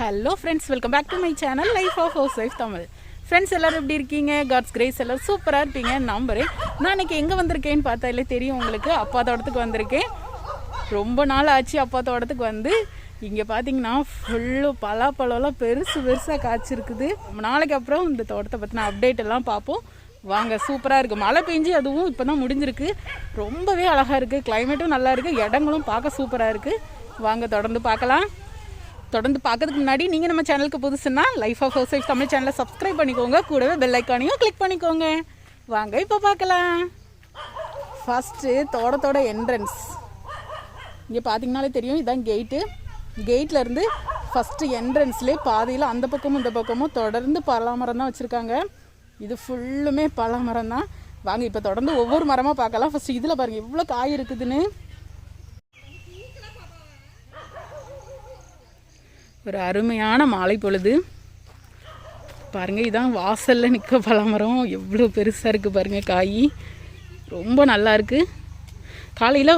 Hello friends, welcome back to my channel life of house wife Tamil. Friends எல்லோரும் எப்படி இருக்கீங்க? God's grace எல்லோரும் சூப்பராக இருப்பீங்க நம்புறேன். நான் இன்றைக்கி எங்கே வந்திருக்கேன்னு பார்த்தாலே தெரியும் உங்களுக்கு. அப்பா தோட்டத்துக்கு வந்திருக்கேன். ரொம்ப நாள் ஆச்சு அப்பா தோட்டத்துக்கு வந்து. இங்கே பார்த்தீங்கன்னா ஃபுல்லு பலாப்பழம்லாம் பெருசாக காய்ச்சிருக்குது. நாளைக்கு அப்புறம் இந்த தோட்டத்தை பற்றின அப்டேட் எல்லாம் பார்ப்போம் வாங்க. சூப்பராக இருக்குது. மழை பெஞ்சு அதுவும் இப்போ தான் முடிஞ்சிருக்கு. ரொம்பவே அழகாக இருக்குது. கிளைமேட்டும் நல்லா இருக்குது. இடங்களும் பார்க்க சூப்பராக இருக்குது. வாங்க தொடர்ந்து பார்க்கலாம். தொடர்ந்து பார்க்கறதுக்கு முன்னாடி நீங்கள் நம்ம சேனலுக்கு புதுசுன்னா life of house wife Tamil சேனலை சப்ஸ்கிரைப் பண்ணிக்கோங்க. கூடவே பெல் ஐக்கானையும் கிளிக் பண்ணிக்கோங்க. வாங்க இப்போ பார்க்கலாம். ஃபஸ்ட்டு தோட்டத்தோட என்ட்ரன்ஸ் இங்கே பார்த்தீங்கனாலே தெரியும். இதுதான் கேட்டு. கேட்லேருந்து ஃபஸ்ட்டு என்ட்ரன்ஸ்லேயே பாதியில் அந்த பக்கமும் இந்த பக்கமும் தொடர்ந்து பலாமரம் தான் வச்சுருக்காங்க. இது ஃபுல்லுமே பலாமரம் தான். வாங்க இப்போ தொடர்ந்து ஒவ்வொரு மரமாக பார்க்கலாம். ஃபஸ்ட்டு இதில் பாருங்கள் எவ்வளோ காய் இருக்குதுன்னு. ஒரு அருமையான மாலை பொழுது பாருங்கள். இதான் வாசலில் நிற்க பலாமரம். எவ்வளோ பெருசாக இருக்குது பாருங்கள். காய் ரொம்ப நல்லா இருக்குது. காலையில்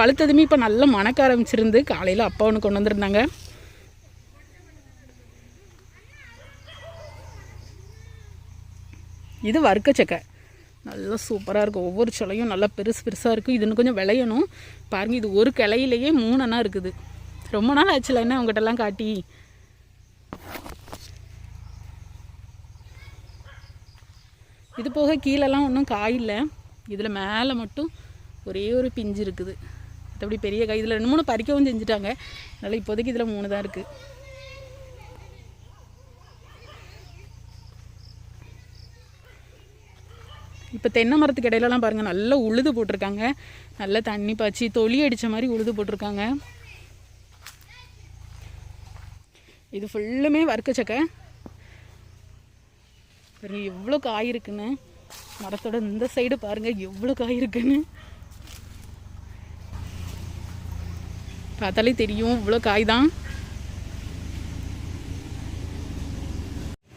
பழுத்ததுமே இப்போ நல்லா மணக்க ஆரம்பிச்சிருந்து. காலையில் அப்பா ஒன்று கொண்டு வந்திருந்தாங்க. இது வறுக்கச்சக்கை நல்லா சூப்பராக இருக்கும். ஒவ்வொரு சொலையும் நல்லா பெருசாக இருக்கும். இது இன்னும் கொஞ்சம் விளையணும். பாருங்கள், இது ஒரு கிளையிலேயே 3 அண்ணா இருக்குது. ரொம்ப நாள் ஆச்சுல என்ன உங்கள்கிட்டலாம் காட்டி. இது போக கீழெல்லாம் ஒன்றும் காய் இல்லை. இதில் மேலே மட்டும் ஒரே ஒரு பிஞ்சு இருக்குது. மற்றபடி பெரிய காய் இதில் 2-3 பறிக்கவும் செஞ்சுட்டாங்க. அதனால் இப்போதைக்கு இதில் 3 தான் இருக்குது. இப்போ தென்னை மரத்துக்கு இடையிலலாம் பாருங்கள் நல்லா உழுது போட்டிருக்காங்க. நல்லா தண்ணி பாய்ச்சி தொளி அடித்த மாதிரி உழுது போட்டிருக்காங்க. இது ஃபுல்லுமே வறுக்கச்சக்கை. பாருங்கள் எவ்வளோ காய் இருக்குன்னு. மரத்தோட இந்த சைடு பாருங்கள் எவ்வளோ காய் இருக்குன்னு. பார்த்தாலே தெரியும் இவ்வளோ காய் தான்.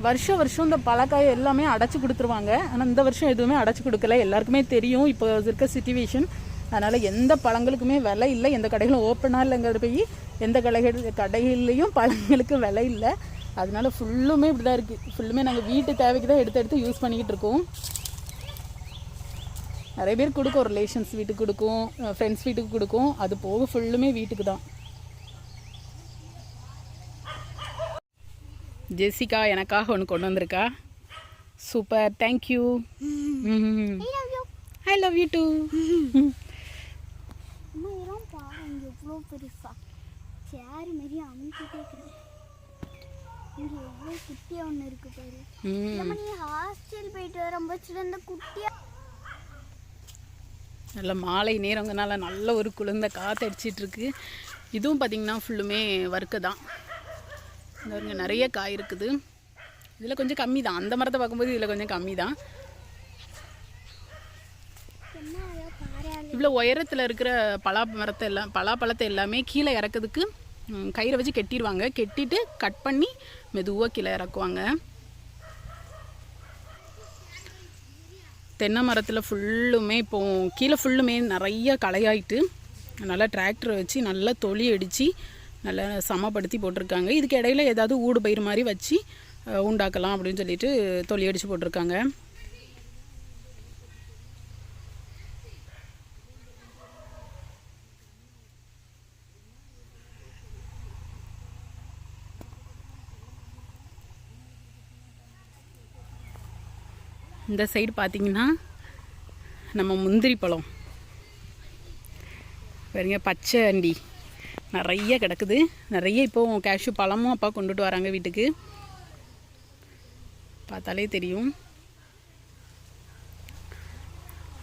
வருஷம் இந்த பழக்காய் எல்லாமே அடைச்சி கொடுத்துருவாங்க. ஆனால் இந்த வருஷம் எதுவுமே அடைச்சி கொடுக்கல. எல்லாருக்குமே தெரியும் இப்போ இருக்க சிச்சுவேஷன். அதனால் எந்த பழங்களுக்குமே விலை இல்லை. எந்த கடைகளும் ஓப்பனாக இல்லைங்கிறது போய் எந்த கடைகள்லேயும் பழங்களுக்கு விலை இல்லை. அதனால ஃபுல்லுமே இப்படி தான் இருக்குது. ஃபுல்லுமே நாங்கள் வீட்டு தேவைக்கு தான் எடுத்து யூஸ் பண்ணிக்கிட்டு இருக்கோம். நிறைய பேர் கொடுக்கும். ரிலேஷன்ஸ் வீட்டுக்கு கொடுக்கும், ஃப்ரெண்ட்ஸ் வீட்டுக்கு கொடுக்கும். அது போக ஃபுல்லுமே வீட்டுக்கு தான். ஜெசிகா எனக்காக ஒன்று கொண்டு வந்திருக்கா. Super, thank you. I love you too. எவ்வளோ பெருசா சேர் மாரி அமைக்கிட்டே இருக்குது. இங்கே எவ்வளோ குட்டியாக ஒன்று இருக்குது பாரு. நம்ம நீ ஹாஸ்டல் போயிட்டு வரும்போது இந்த குட்டியாக நல்ல மாலை நேரங்கனால நல்ல ஒரு குளிர்ந்த காற்று அடிச்சிட்ருக்கு. இதுவும் பார்த்திங்கன்னா ஃபுல்லுமே வறுக்க தான். இங்கே நிறைய காய் இருக்குது. இதில் கொஞ்சம் கம்மி தான். அந்த மரத்தை பார்க்கும்போது இதில் கொஞ்சம் கம்மி தான். இவ்வளோ உயரத்தில் இருக்கிற பலாப்பழத்தை எல்லாமே கீழே இறக்கிறதுக்கு கயிறை வச்சு கெட்டிடுவாங்க. கெட்டிட்டு கட் பண்ணி மெதுவாக கீழே இறக்குவாங்க. தென்னை மரத்தில் ஃபுல்லுமே இப்போது கீழே ஃபுல்லுமே நிறைய களையாயிட்டு நல்லா டிராக்டரை வச்சு நல்லா தொளி அடித்து நல்லா சமப்படுத்தி போட்டிருக்காங்க. இதுக்கு இடையில ஏதாவது ஊடு பயிர் மாதிரி வச்சு உண்டாக்கலாம் அப்படின்னு சொல்லிட்டு தொளி அடித்து போட்டிருக்காங்க. இந்த சைடு பார்த்திங்கன்னா நம்ம முந்திரி பழம் பாருங்க, பச்சை அண்டி நிறைய கிடக்குது. நிறைய இப்போது கேஷ்யூ பழமும் அப்பா கொண்டுட்டு வராங்க வீட்டுக்கு, பார்த்தாலே தெரியும்.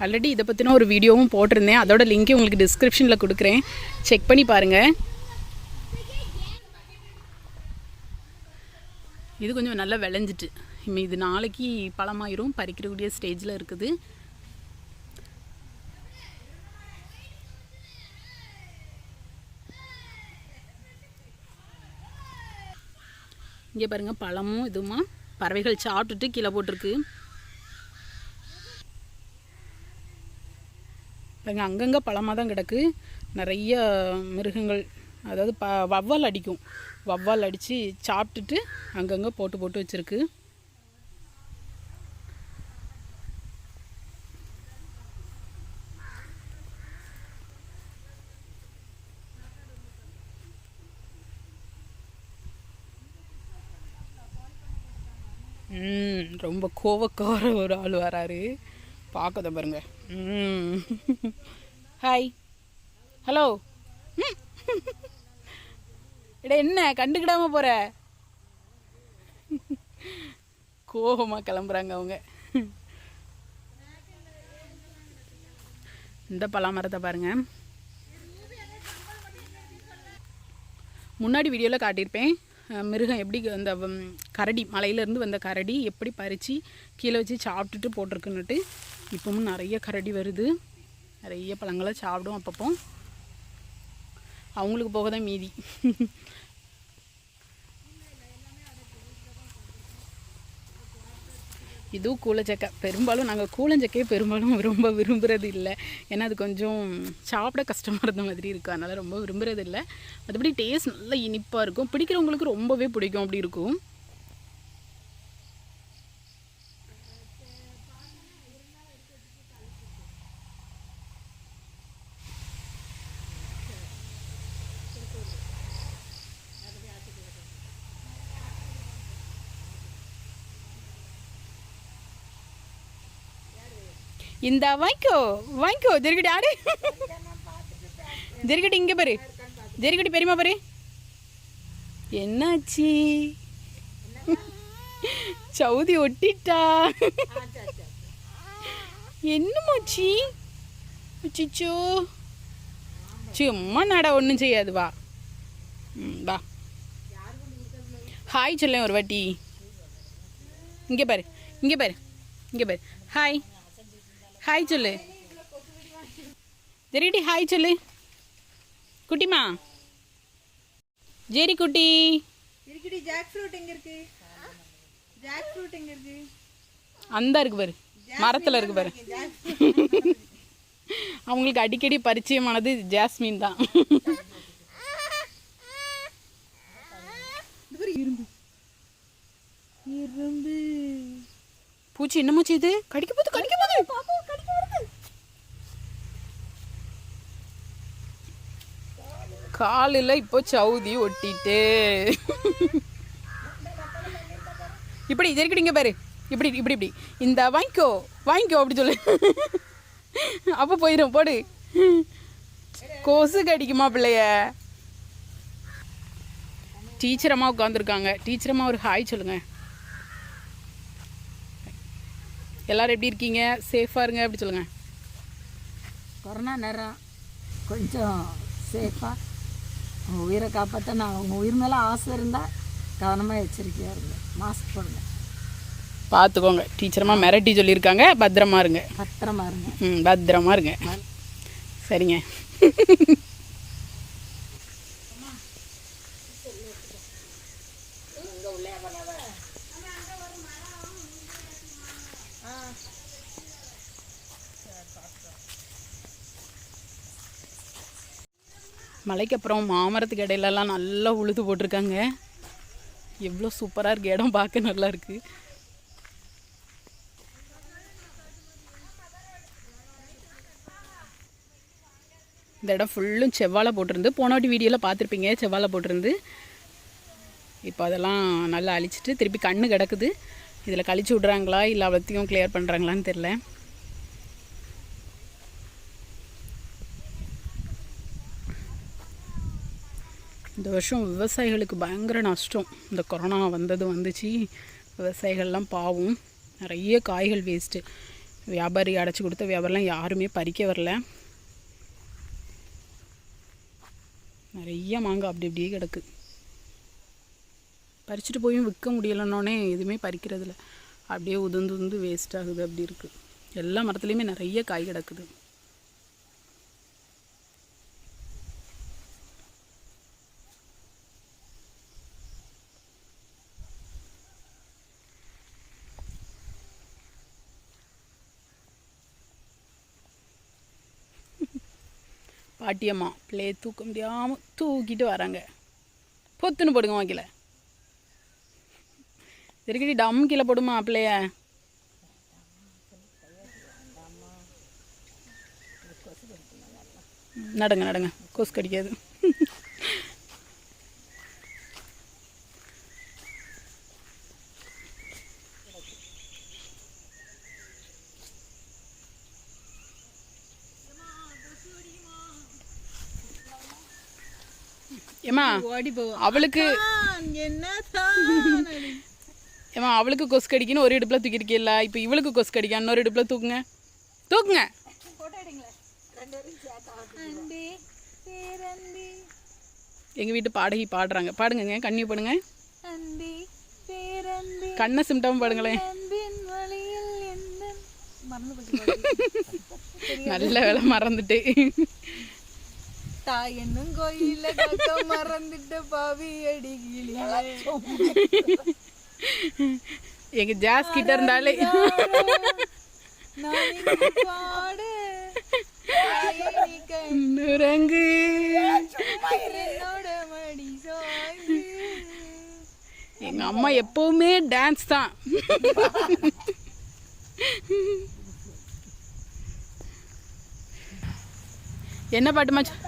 ஆல்ரெடி இதை பற்றின ஒரு வீடியோவும் போட்டிருந்தேன், அதோட லிங்க்கே உங்களுக்கு டிஸ்கிரிப்ஷனில் கொடுக்குறேன், செக் பண்ணி பாருங்கள். இது கொஞ்சம் நல்லா விளைஞ்சிட்டு, இது நாளைக்கு பழமாயிரும், பறிக்கக்கூடிய ஸ்டேஜில் இருக்குது. இங்கே பாருங்கள், பழமும் இதுவுமா பறவைகள் சாப்பிட்டுட்டு கீழே போட்டிருக்கு பாருங்க. அங்கங்கே பழமாக தான் கிடக்கு. நிறைய மிருகங்கள், அதாவது வவ்வால் அடிக்கும், வவ்வால் அடித்து சாப்பிட்டுட்டு அங்கங்கே போட்டு போட்டு வச்சுருக்கு. ரொம்ப கோவக்கார ஒரு ஆள் வராரு, பார்க்கத பாருங்க. Hi, hello. இட என்ன கண்டுக்கிடாம போற? கோபமாக கிளம்புறாங்க அவங்க. இந்த பலாமரத்தை பாருங்க, முன்னாடி வீடியோவில் காட்டியிருப்பேன். மிருகம் எப்படி அந்த கரடி, மலையிலேருந்து வந்த கரடி எப்படி பறித்து கீழே வச்சு சாப்பிட்டுட்டு போட்டிருக்குன்னுட்டு. இப்போவும் நிறைய கரடி வருது, நிறைய பழங்களை சாப்பிடும். அப்பப்போ அவங்களுக்கு போக தான் மீதி. இதுவும் கூழச்சக்கை. பெரும்பாலும் நாங்கள் கூழச்சக்கையை பெரும்பாலும் ரொம்ப விரும்புகிறது இல்லை, ஏன்னா அது கொஞ்சம் சாப்பிட கஷ்டமாக இருந்த மாதிரி இருக்கும், அதனால் ரொம்ப விரும்புகிறது இல்லை. மற்றபடி டேஸ்ட் நல்லா இனிப்பாக இருக்கும், பிடிக்கிறவங்களுக்கு ரொம்பவே பிடிக்கும், அப்படி இருக்கும். இந்த வாங்கிக்கோ வாங்கிக்கோ, ஜெருக்கடி ஆடு, ஜெருக்கடி இங்கே பாரு, ஜெருக்கடி பெரியமா பாரு. என்னாச்சு? சவுதி ஒட்டிட்டா. என்னமாச்சி? சிச்சோ சும்மா நாடா, ஒன்றும் செய்யாது, வா. வா, ஹாய் சொல்லேன் ஒரு வாட்டி. இங்கே பாரு, இங்கே பாரு, இங்கே பாரு. ஹாய், ஹாய் சொல்லு ஜெரிடி, ஹாய் சொல்லு குட்டிமா. ஜெரி குட்டி, ஜாக் ஃப்ரூட் எங்க இருக்கு? ஜாக் ஃப்ரூட் எங்க இருக்கு? அந்த இருக்கு பாரு, மரத்தில் இருக்கு பாரு. அவங்களுக்கு அடிக்கடி பரிச்சயமானது ஜாஸ்மின் தான். பூச்சி என்னமோ செய்யுது, கடிக்க போது, கடிக்க போது. காலில் இப்போ சவுதி ஒட்டிட்டு. இப்படி ஜெரிக்கடிங்க பாரு, இப்படி இப்படி இப்படி. இந்த வாங்கிக்கோ வாங்கிக்கோ அப்படி சொல்லு, அப்போ போயிடும், போடு. கொசு கடிக்குமா பிள்ளைய? டீச்சரம்மா உட்காந்துருக்காங்க, டீச்சரம்மா ஒரு ஹாய் சொல்லுங்க. எல்லாரும் எப்படி இருக்கீங்க? சேஃபாக இருங்க அப்படி சொல்லுங்கள். கொரோனா நேரம் கொஞ்சம் சேஃபாக உங்கள் உயிரை காப்பாற்ற, நான் உங்கள் உயிர் மேலே ஆசை இருந்தால் கவனமாக எச்சரிக்கையாக இருங்க, மாஸ்க் போடுங்க, பார்த்துக்கோங்க. டீச்சரம்மா மிரட்டி சொல்லியிருக்காங்க, பத்திரமா இருங்க, பத்திரமா இருங்க. பத்திரமா இருங்க, சரிங்க. மலைக்கு அப்புறம் மாமரத்துக்கு இடையிலலாம் நல்லா உழுது போட்டிருக்காங்க. எவ்வளோ சூப்பராக இருக்குது, இடம் பார்க்க நல்லா இருக்குது. இந்த இடம் ஃபுல்லும் செவ்வாழை போட்டிருந்து, போன வாட்டி வீடியோவில் பார்த்துருப்பீங்க, செவ்வாழை போட்டிருந்து. இப்போ அதெல்லாம் நல்லா அழிச்சிட்டு திருப்பி கண்ணு கிடக்குது. இதில் கழிச்சு விட்றாங்களா இல்லை அவ்வளோத்தையும் கிளியர் பண்ணுறாங்களான்னு தெரில. இந்த வருஷம் விவசாயிகளுக்கு பயங்கர நஷ்டம். இந்த கொரோனா வந்துச்சு, விவசாயிகள்லாம் பாவம். நிறைய காய்கள் வேஸ்ட்டு. வியாபாரி அடைச்சி கொடுத்த வியாபாரம்லாம் யாருமே பறிக்க வரல. நிறைய மாங்காய் அப்படி இப்படியே கிடக்கு. பறிச்சுட்டு போயும் விற்க முடியலைன்னொன்னே எதுவுமே பறிக்கிறதில்ல, அப்படியே உதுந்து வேஸ்ட் ஆகுது. அப்படி இருக்குது. எல்லா மரத்துலேயுமே நிறைய காய் கிடக்குது. பாட்டியம்மா பிள்ளையை தூக்க முடியாமல் தூக்கிட்டு வராங்க. பொத்துன்னு போடுங்க வாக்கில இருக்கடி, டம் கீழே போடுமா பிள்ளைய. நடங்க கொசு கடிக்காது. ஏமா அவளுக்கு ஏமா அவளுக்கு கொசு கடிக்குன்னு ஒரு இடுப்பில் தூக்கிருக்கீல்ல, இப்போ இவளுக்கு கொசு கடிக்க இன்னொரு இடுப்பில் தூக்குங்க. எங்கள் வீட்டு பாடகி பாடுறாங்க, பாடுங்க, கண்ணி பாடுங்க. கண்ணை சிம்டாம பாடுங்களேன். நல்ல வேலை மறந்துட்டு. தாய் என்னும் கோயில மறந்துட்டு பாவி அடிக்கிளி. எங்க ஜாஸ் கிட்ட இருந்தாலே கண்ணுரங்கு எங்க அம்மா எப்பவுமே டான்ஸ் தான். என்ன பாட்டு மச்சான்?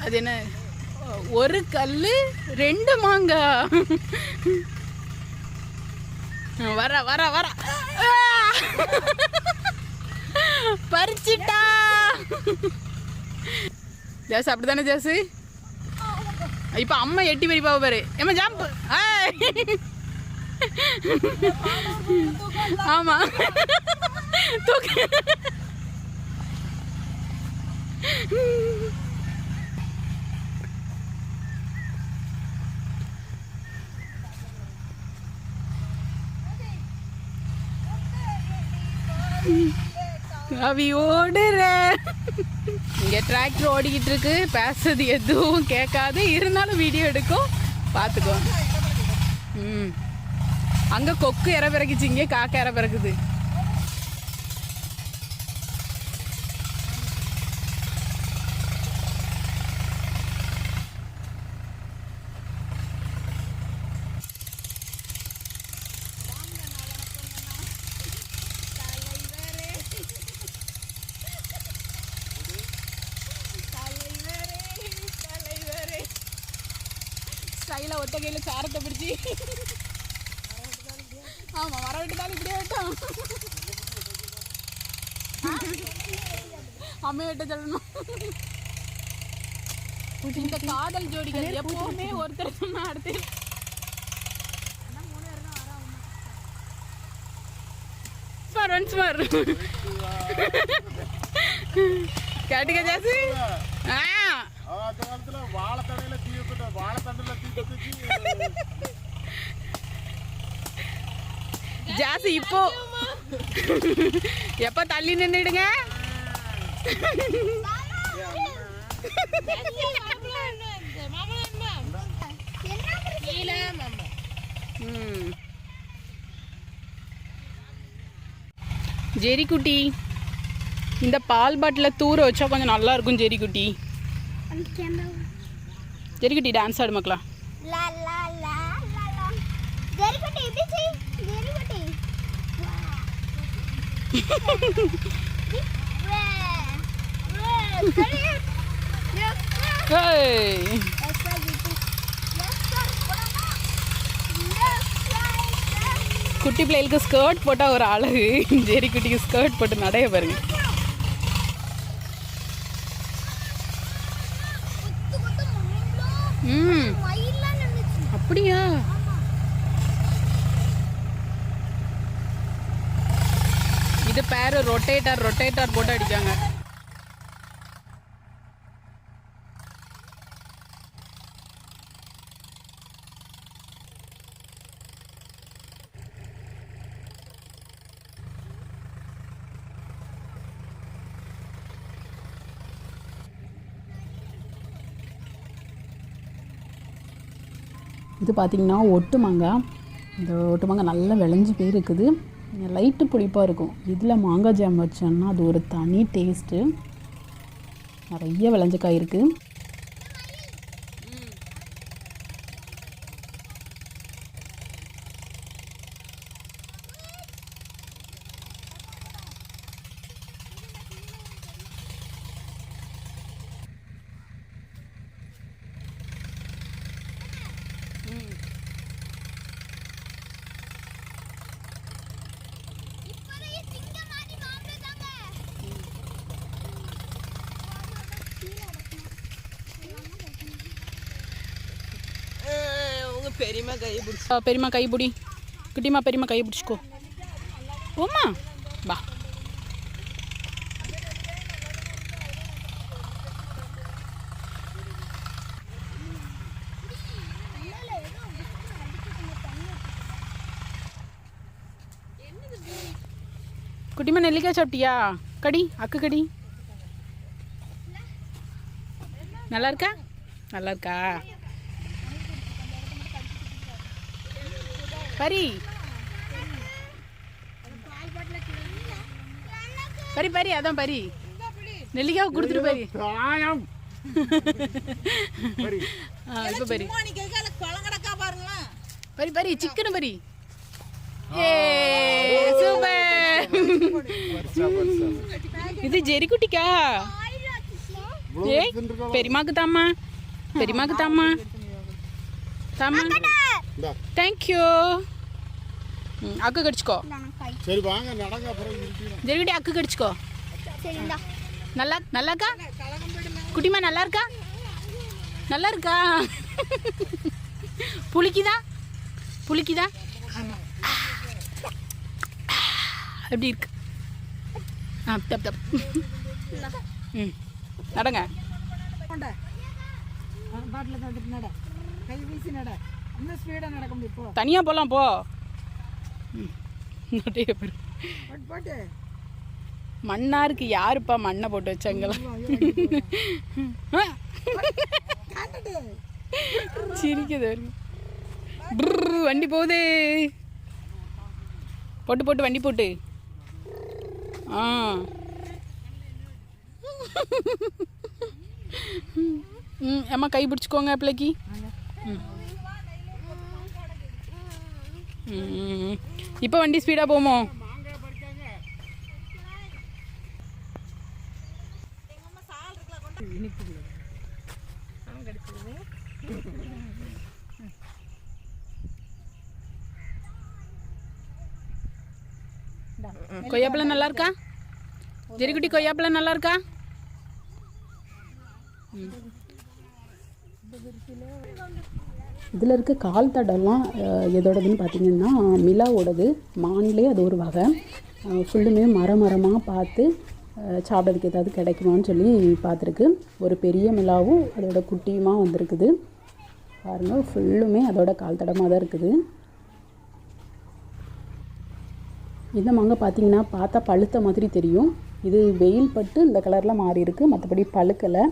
அது என்ன, ஒரு கல்லு 2 மாங்காய். வர பறிச்சிட்டா. ஜாஸ் அப்படித்தானே ஜாஸு? இப்ப அம்மா எட்டி பறிப்பா பாரு. ஏமா ஜாம்பு. ஆமா தூக்கு. கவி ஓடுற. இங்கே டிராக்டர் ஓடிக்கிட்டு இருக்கு, பேசுறது எதுவும் கேட்காது, இருந்தாலும் வீடியோ எடுக்கும், பார்த்துக்கோ. அங்கே கொக்கு இற பிறகுச்சு, இங்கே காக்கா இற பிறகுது. ஸ்டைல ஒத்த கையில் சாரத்தை பிடிச்சி. ஆமாம், வர விட்டுதாலும் இப்படியே விட்டோம். அம்மையை விட்ட சொல்லணும். இந்த காதல் ஜோடிகள் எப்பவுமே ஒருத்தர் சொன்னா அடுத்து கேட்டுக்க ஜாசி. ஜாசி இப்போ எப்ப தள்ளி நின்னுடுங்க. ஜெரிக்குட்டி, இந்த பால் பாட்டில் தூர வச்சா கொஞ்சம் நல்லா இருக்கும். ஜெரிக்குட்டி, ஜெரிக்குட்டி டான்ஸ் ஆடு மக்களா. குட்டி பிள்ளைகளுக்கு ஸ்கர்ட் போட்டால் ஒரு அழகு. ஜெரி குட்டிக்கு ஸ்கர்ட் போட்டு நடைய பாருங்க. அப்படியா? இது பேர் ரொட்டேட்டர் போட்டு அடிக்காங்க. இது பார்த்திங்கன்னா ஒட்டு மாங்காய். இந்த ஒட்டு மாங்காய் நல்லா விளைஞ்சி போயிருக்குது. லைட்டு புளிப்பாக இருக்கும். இதில் மாங்காய் ஜாம் வச்சோன்னா அது ஒரு தனி டேஸ்ட்டு. நிறைய விளைஞ்ச காய் இருக்குது. பெரியம்மா கை பிடி. குட்டிமா பெரியம்மா கை பிடிச்சிக்கோ. ஓம்மா வா. குட்டிமா நெல்லிக்காய் சாப்பிட்டியா? கடி அக்கு கடி. நல்லா இருக்கா? நல்லா இருக்கா? பரி பரி பரி அதான் பரி நெல்லிக்காய் கொடுத்துட்டு பரி. இப்போ பரி பரி பரி சிக்கன் பரி. சூப்பர். இது ஜெரி குட்டிக்கா? ஏய் பெரியமாக்கு தாம்மா, பெரியமாக்கு தாம்மா தாம்மா. தேங்க்யூ. அக்கு கடிச்சுக்கோ. சரி வாங்க நடங்க அப்புறம் ஜெரிகுட்டி அக்கு கடிச்சுக்கோ. நல்லா இருக்கா குட்டிமா? நல்லா இருக்கா? நல்லா இருக்கா? புளிக்குதா? எப்படி இருக்கு? தப் தப். நடங்க. தனியாக போகலாம் போ. மண்ணா இருக்கு. யாருப்பா மண்ணை போட்டு வச்சாங்களாம்? சிரிக்குது. வண்டி போகுது. போட்டு வண்டி போட்டு. அம்மா கை பிடிச்சிக்கோங்க பிள்ளைக்கு. இப்போ வண்டி ஸ்பீடாக போமோ? கொய்யாப்பழம் நல்லா இருக்கா? ஜெரிக்குட்டி கொய்யாப்பழம் நல்லா இருக்கா? இதில் இருக்க கால் தடம்லாம் எதோடதுன்னு பார்த்தீங்கன்னா மிலாவோடது. மானிலே அது ஒரு வகை. ஃபுல்லுமே மரமாக பார்த்து சாப்பிட்றதுக்கு ஏதாவது கிடைக்குமான்னு சொல்லி பார்த்துருக்கு. ஒரு பெரிய மிலாவும் அதோட குட்டியுமா வந்திருக்குது பாருங்கள். ஃபுல்லுமே அதோட கால் தடமாக தான் இருக்குது. இந்த மாங்காய் பார்த்தீங்கன்னா பார்த்தா பழுத்த மாதிரி தெரியும். இது வெயில் பட்டு இந்த கலரில் மாறி இருக்குது, மற்றபடி பழுக்கலை.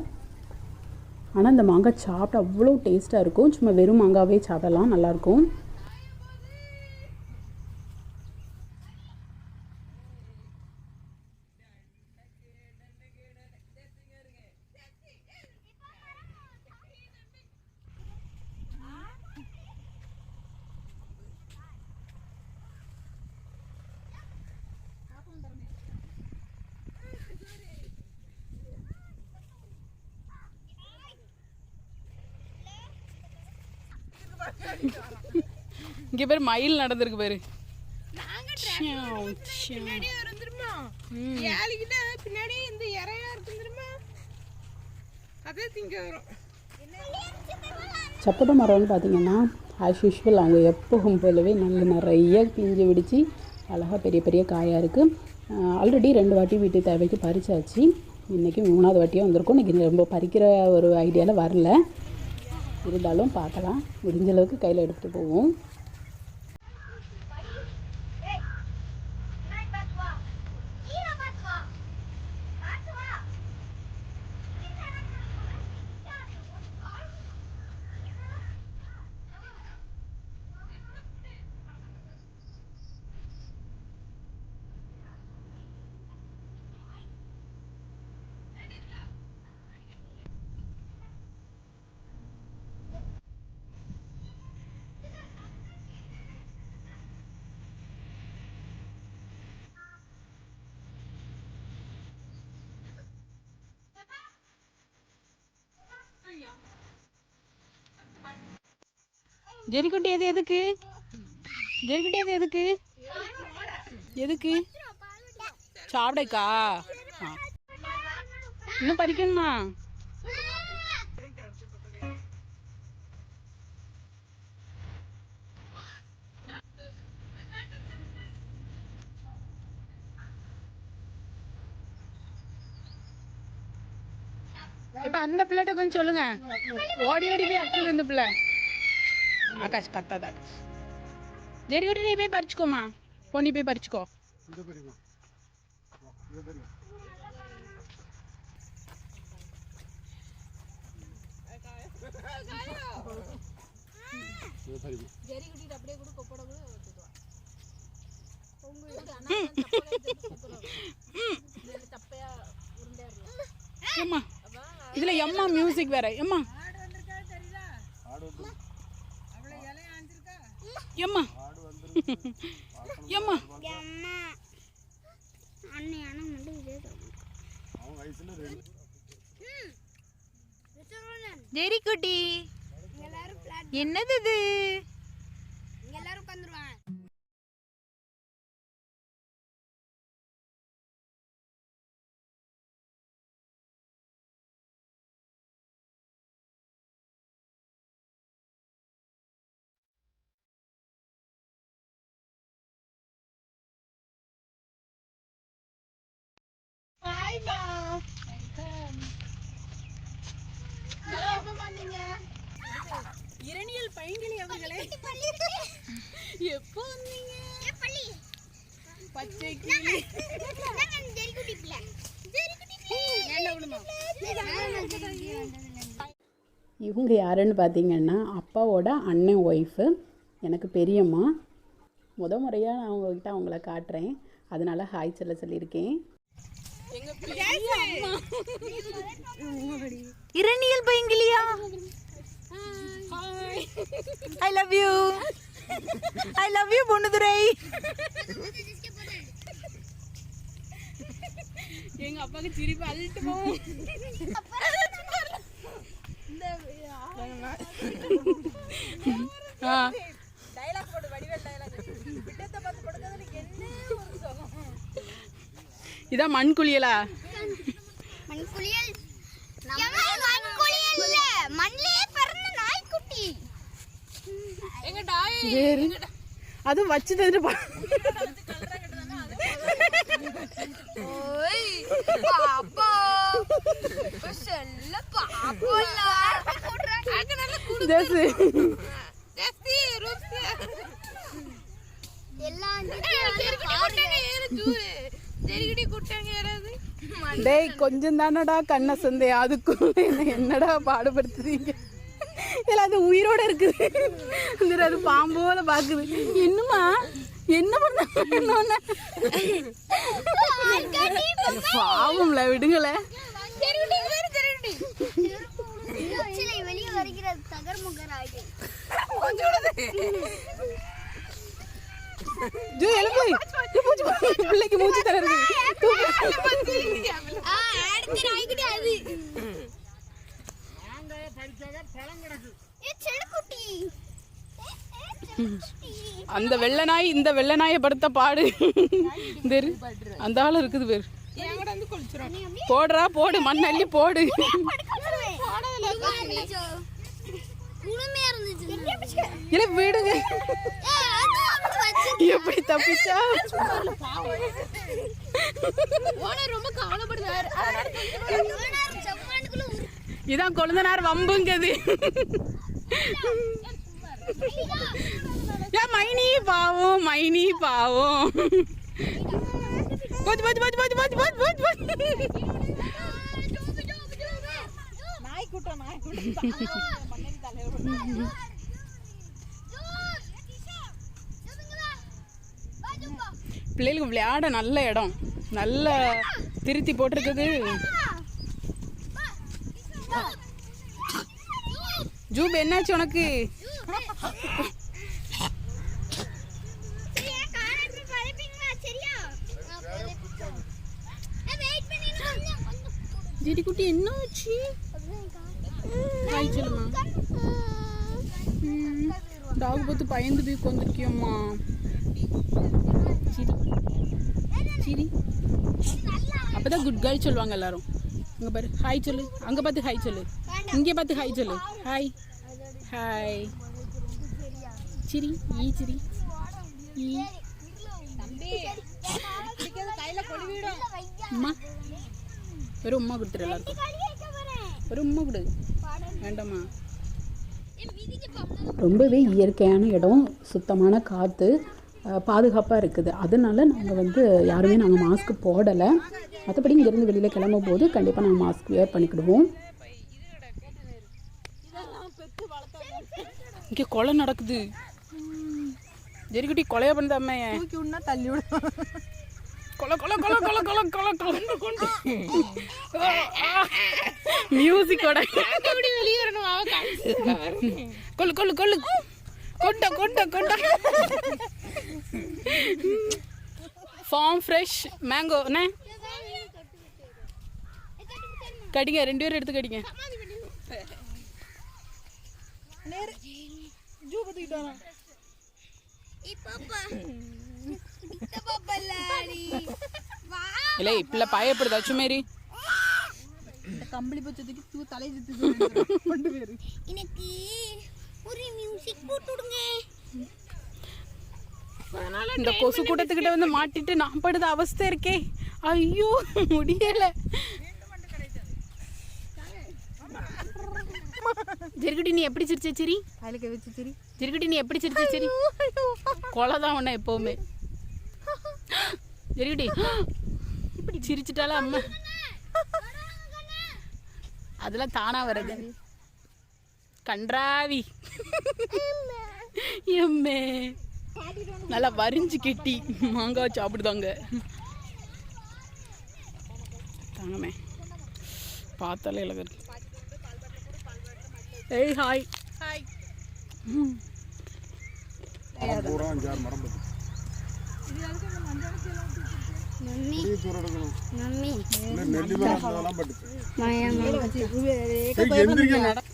ஆனால் இந்த மாங்காய் சாப்பிட்டா அவ்வளோ டேஸ்ட்டாக இருக்கும். சும்மா வெறும் மாங்காவே சாப்பிடலாம், நல்லாயிருக்கும். இங்கே பேர் மயில் நடந்திருக்கு பேர். பின்னாடியே வரும் தெரியுமா? ஏழிக்கிட்ட பின்னாடியே இந்த இறையா இருக்கும் தெரியுமா? அதே திங்க வரும். சப்போட்டா மரம்னு பார்த்தீங்கன்னா ஆஸ் யூஷுவல் அவங்க எப்பவும் போலவே நிறைய பிஞ்சு பிடிச்சி அழகாக பெரிய பெரிய காயாக இருக்குது. ஆல்ரெடி 2 வாட்டி வீட்டு தேவைக்கு பறிச்சாச்சு. இன்றைக்கி 3வது வாட்டியாக வந்திருக்கும். இன்றைக்கி ரொம்ப பறிக்கிற ஒரு ஐடியாவில் வரல, இருந்தாலும் பார்க்கலாம், முடிஞ்ச அளவுக்கு கையில் எடுத்துகிட்டு போவோம். ஜெரிக்குட்டி அது எதுக்கு? ஜெரிக்குட்டி அது எதுக்கு? எதுக்கு சாப்பிடக்கா? இன்னும் பறிக்கணுமா? இப்ப அந்த பிள்ளைகிட்ட கொஞ்சம் சொல்லுங்க, ஓடி ஓடி போய் அக்கல் இந்த பிள்ளை. ஆகாஷ் கத்தாதா? ஜெரிக்குட்டி நீ போய் பறிச்சுக்கோமா, பொண்ணி போய் பறிச்சுக்கோ. ஏம்மா இதுல எம்மா மியூசிக் வேற. எம்மா எம்மா எம்மா ஜெரிக்குட்டி என்னது இது? எல்லாரும் உட்காந்துருவாங்க. இரணியல் பைங்கிளி அவர்களே, எப்போ வந்தீங்க? பச்சை கிளி இவங்க யாருன்னு பார்த்தீங்கன்னா அப்பாவோட அண்ணன் ஒய்ஃபு, எனக்கு பெரியம்மா. முறையாக நான் அவங்கக்கிட்ட அவங்கள காட்டுறேன், அதனால ஹாய் சொல்லியிருக்கேன். Eraniel பைங்கிலியா? I love you. I love you பொண்ணுதுரை. எங்க அப்பாக்கு சிரிப்பு அள்ளிட்டு போவோம். டயலாக் போடு, வடிவேல் டயலாக். விட்டத்தை பார்த்து கொடுத்தது என்ன ஒரு சுகம். இதான் மண் குளியலா? மண்குளியல் மண்குளியல் இல்ல, மண்ணிலே பிறந்த நாய்க்குட்டி. எங்க டாய் சரி, அது வச்சு தந்துட்டு ஓய் பாப்பா செல்ல பாப்பா அங்க நல்ல குடு ஜெசி ஜெசி ரூப்ஸ் எல்லாம் குட்டாங்க ஏறு ஜூரு ஜெரிகிடி குட்டாங்க யாராவது. டேய் கொஞ்சம் தானடா கண்ணை சந்தே, அதுக்குள்ள என்னடா பாடுபடுத்துறீங்க? இல்லை அது உயிரோட இருக்குது, அது பாம்போல பாக்குது. இன்னுமா என்ன பண்ண பாவம்ல, விடுங்களே. வெளியே வருகிறது தகர்முகர் ஆகி பிள்ளைக்கு மூச்சு தருது. அந்த வெள்ளை நாய் இந்த வெள்ளை நாயை படுத்த பாடு தெரு அந்த ஆள் இருக்குது பேர். என்கிட்ட வந்து கொளிச்சிரும். போடுறா போடு, மண் அள்ளி போடு. இல்ல விடுங்க, எப்படி தப்பிச்சா? ரொம்ப கவலைப்படுவார். இதான் கொழுந்தனார் வம்புங்கிறது. ஏன் மைனி பாவம், மைனி பாவம். போச்சு போச்சு போச்சு போச்சு போச்சு போச்சு போச்சு போச்சு. நாய் கூட்டம் பிள்ளைகளுக்கு விளையாட நல்ல இடம், நல்ல திருத்தி போட்டிருக்குது. ஜூப் என்னாச்சு உனக்கு? ஜிடி குட்டி என்னாச்சு? ஹாய் சொல்லுமா. டாக் பார்த்து பயந்து போய் கொண்டிருக்கியம்மா. சிரி சிரி, அப்பதான் குட் கேர்ள் சொல்லுவாங்க எல்லாரும். அங்கே பாரு ஹாய் சொல்லு, அங்கே பார்த்து ஹாய் சொல்லு, இங்கே பார்த்து ஹாய் சொல்லு. ஹாய் ஹாய் சிரி, ஈ சிரி ஈ. அம்மா ஒரு உமா கொடுத்துரு எல்லாருக்கும், ஒரு உமா கொடு. வேண்டாமா? ரொம்பவே இயற்கையான இடம், சுத்தமான காற்று, பாதுகாப்பாக இருக்குது. அதனால நாங்கள் வந்து யாருமே நாங்கள் மாஸ்க் போடலை. மற்றபடி இங்கேருந்து வெளியில் கிளம்பும் போது கண்டிப்பாக நாங்கள் மாஸ்க் வேர் பண்ணிக்கிடுவோம். இங்கே கொலை நடக்குது. ஜெரிக்குட்டி கொலையா பண்ணுது அம்மைய. தள்ளி விடும். கொலை கொலை கொலை கொலை கொலை கொலை கொலை கொண்டு மியூசிக்கோட வெளியே வரணும். கொல்லு கொல்லு கொல்லு கொண்ட கொண்ட கொண்ட. ஃபார்ம் ஃப்ரெஷ் மேங்கோ அண்ணே, கடிங்க, 2 பேரும் எடுத்து கடிங்க. இல்லை இப்பல பயப்படுதா சுமேரி? இந்த கம்பளி பச்சத்துக்கு தூ தலை சுத்து கொண்டு பேரு. எனக்கு ஒரு மியூசிக் போட்டுடுங்க. இந்த கொசு கூட்டத்துக்கிட்ட வந்து மாட்டிட்டு நான் படுத அவஸ்தை இருக்கே. ஐயோ முடியல. ஜெரிக்குட்டி நீ எப்படி சிரிச்ச சரி? அதுக்கு வச்சு சரி. ஜெரிக்குட்டி நீ எப்படி சிரிச்ச சரி? கொலைதான் உன்ன எப்பவுமே. ஜெரிக்குட்டி இப்படி சிரிச்சிட்டால அம்மா, அதெல்லாம் தானா வர்றது. கன்றாவி எம்மே நல்லா வரிஞ்சு கெட்டி மாங்காய் சாப்பிடுதாங்க. தாங்கமே பார்த்தாலே இலகு. ஏய் ஹாய் ஹாய். மம்மி மம்மி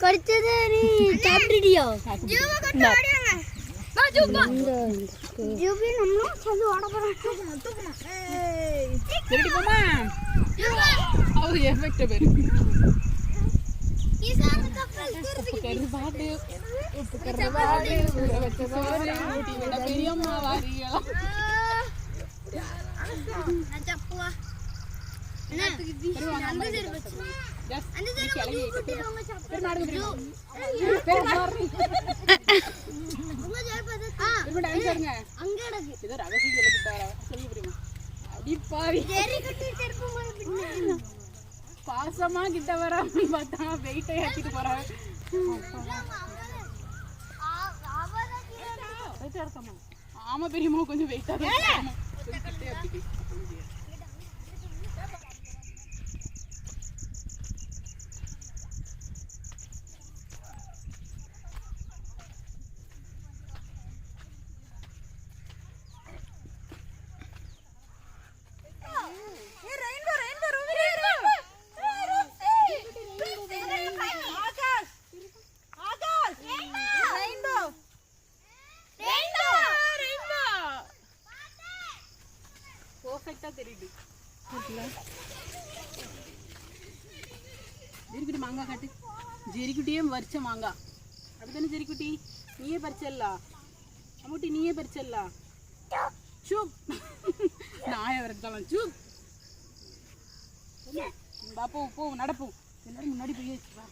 கடிச்சது நீ சாப்பிட்டுடியோ? பாசமா கிட்ட வர பார்த்தா வெயிட்டை ஏற்றிட்டு போறாங்க. ஆமா பெரியம்மா கொஞ்சம் வெயிட்டா தான். கரெக்டாக தெரியுது இருக்குல்ல. ஜெரிக்குட்டி மாங்காய் காட்டு. ஜெரிக்குட்டியே பறிச்ச மாங்காய் அப்படித்தானே ஜெரிக்குட்டி? நீயே பறிச்சல்லா அம்முட்டி, நீயே பறிச்சல்லா. சூப் நாயை வரைச்சாலும் சூப். போ போ நடப்போம், எல்லாரும் முன்னாடி போய் வச்சுப்பா.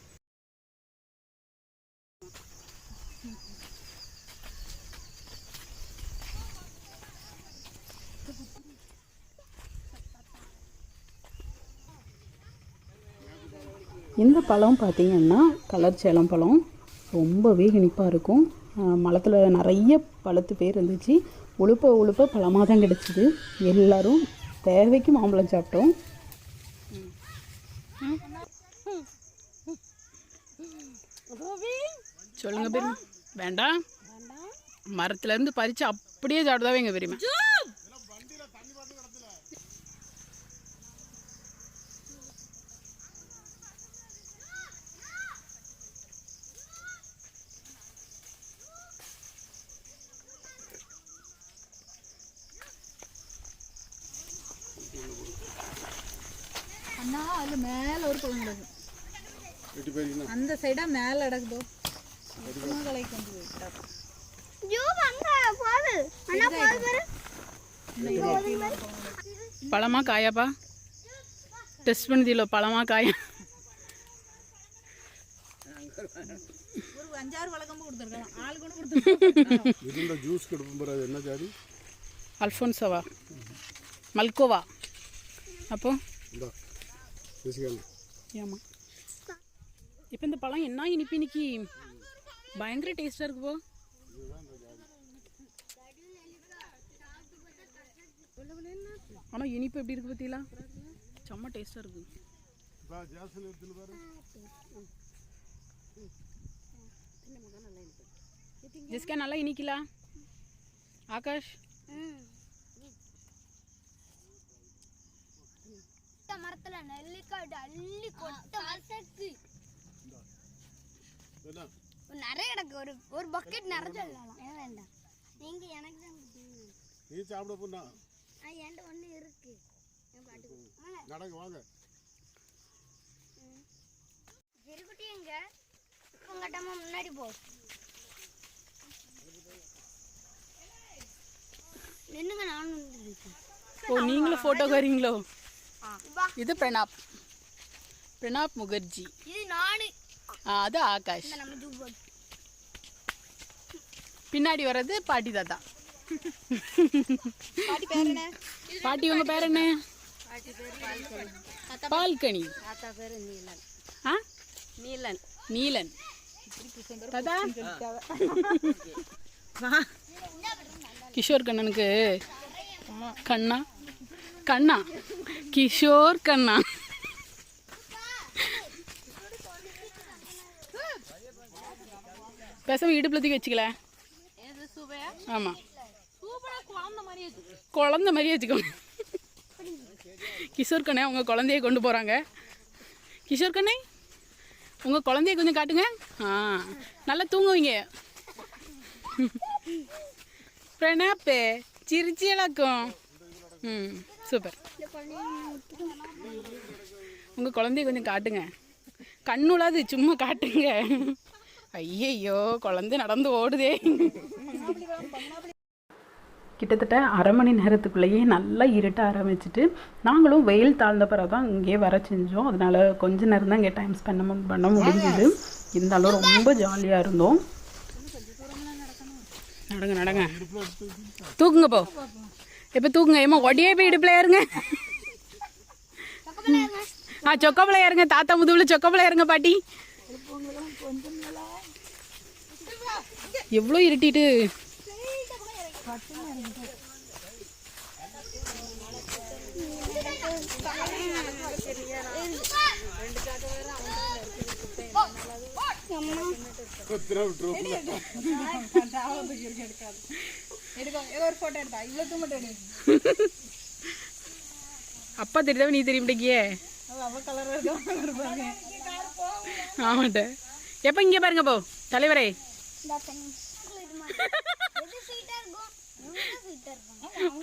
இந்த பழம் பார்த்தீங்கன்னா கலர் சேலம் பழம், ரொம்பவே இனிப்பாக இருக்கும். மரத்தில் நிறைய பழுத்து பேர் இருந்துச்சு. உழுப்ப உழுப்ப பழமாக தான் கிடச்சிது. எல்லோரும் தேவைக்கு மாம்பழம் சாப்பிட்டோம். சொல்லுங்க பெரியமா. வேண்டாம், மரத்துலேருந்து பறித்து அப்படியே சாப்பிடுதாவே எங்கள் பெரியமா. அண்ணா அதில் மேலே ஒரு பழம் கிடக்கு, அந்த சைடாக மேலே கிடக்குதோ களை கொண்டு போயிட்டாரு. பழமா காயாப்பா? டெஸ்ட் பண்ணதில்ல, பழமா காயா? ஒரு 5-6 வழக்கமாக கொடுத்துருக்கலாம், ஆளு கூட கொடுத்துருக்கோம். இதுல ஜூஸ் கொடுப்போம். என்ன ஜாதி? அல்ஃபோன்சோவா, மல்கோவா. அப்போ ஆமாம். இப்போ இந்த பழம் என்ன இனிப்பு, இன்னைக்கு பயங்கர டேஸ்டாக இருக்குப்போ. ஆனால் இனிப்பு எப்படி இருக்குது பார்த்தீங்களா? செம்ம டேஸ்டாக இருக்குது. ஜெஸ்கா நல்லா இனிக்கலா? ஆகாஷ் மரத்துல நெல்லிக்காய் அள்ளி கொட்ட நிறைய கிடக்கு. ஒரு பக்கெட் நிறைய வேண்டாம். நீங்க எனக்கு தான் நீ சாப்பிட போனா என்கிட்ட ஒண்ணு இருக்கு. நடங்க வாங்க. ஜெரிக்குட்டி எங்க? உங்கட்டமா முன்னாடி போ. நின்னுங்க, நானும் வந்துருக்கேன். ஓ, நீங்களும் ஃபோட்டோக்கு வரீங்களோ? இது பிரணாப், பிரணாப் முகர்ஜி. இது நானு. அது ஆகாஷ். நம்ம ஜூபோட். பின்னாடி வர்றது பாட்டி தாத்தா. பாட்டி பேர் என்ன? பாட்டி உங்க பேர் என்ன? பால்கனி. தாத்தா பேர் நீலன். ஆ, நீலன். நீலன். தாத்தா கிஷோர் கண்ணனுக்கு கண்ணா, கண்ணா கிஷோர் கண்ணா. பேசாம இடுப்புல தூக்கி வச்சுக்கல. ஆமாம், குழந்த மாதிரியே வச்சுக்கோங்க. கிஷோர் கண்ணே உங்கள் குழந்தைய கொண்டு போகிறாங்க. கிஷோர் கண்ணே உங்கள் குழந்தைய கொஞ்சம் காட்டுங்க. நல்லா தூங்குவீங்க. பிரணாப்பே சிரிச்சி இழக்கும். சூப்பர். உங்கள் குழந்தைய கொஞ்சம் காட்டுங்க. கண்ணுலாது சும்மா காட்டுங்க. ஐயையோ, குழந்தை நடந்து ஓடுதே. கிட்டத்தட்ட அரை மணி நேரத்துக்குள்ளேயே நல்லா இருட்ட ஆரம்பிச்சிட்டு நாங்களும் வெயில் தாழ்ந்த பிறகு தான் இங்கே வர செஞ்சோம். அதனால் கொஞ்ச நேரம் தான் இங்கே டைம் ஸ்பெண்ட் பண்ண முடிஞ்சுது. இருந்தாலும் ரொம்ப ஜாலியாக இருந்தோம். நடங்க நடங்க, தூக்குங்க போ. எப்போ தூக்குங்க? ஏமா ஒடியே போய் இடுப்பில் ஏறுங்க. சொக்கப்பில் ஏறுங்க. தாத்தா முதுவில் சொக்கப்பில் ஏறுங்க. பாட்டி எவ்வளோ இருட்டிட்டு. அப்பா தெரியாத நீ தெரிய மாட்டேங்கியே. ஆமாட்ட. எப்போ இங்கே பாருங்க போ தலைவரே.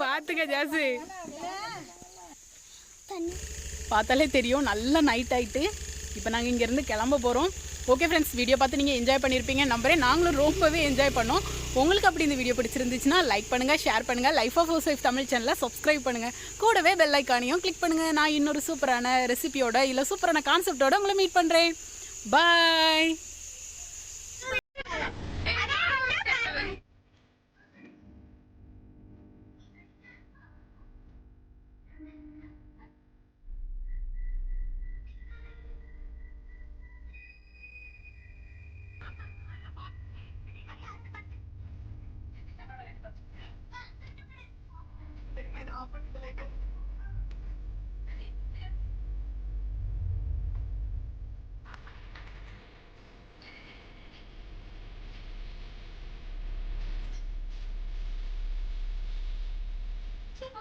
பார்த்துக்க ஜாசு. தண்ணி பார்த்தாலே தெரியும் நல்லா நைட் ஆகிட்டு இப்போ நாங்கள் இங்கேருந்து கிளம்ப போகிறோம். ஓகே ஃப்ரெண்ட்ஸ், வீடியோ பார்த்து நீங்கள் என்ஜாய் பண்ணியிருப்பீங்க நம்புறேன். நாங்களும் ரொம்பவே என்ஜாய் பண்ணோம். உங்களுக்கு அப்படி இந்த வீடியோ பிடிச்சிருந்துச்சுன்னா லைக் பண்ணுங்கள், ஷேர் பண்ணுங்கள், life of house wife Tamil சேனலை சப்ஸ்கிரைப் பண்ணுங்கள், கூடவே பெல் ஐக்கானையும் கிளிக் பண்ணுங்கள். நான் இன்னொரு சூப்பரான ரெசிபியோட இல்லை சூப்பரான கான்செப்டோட உங்களை மீட் பண்ணுறேன். பாய். சரி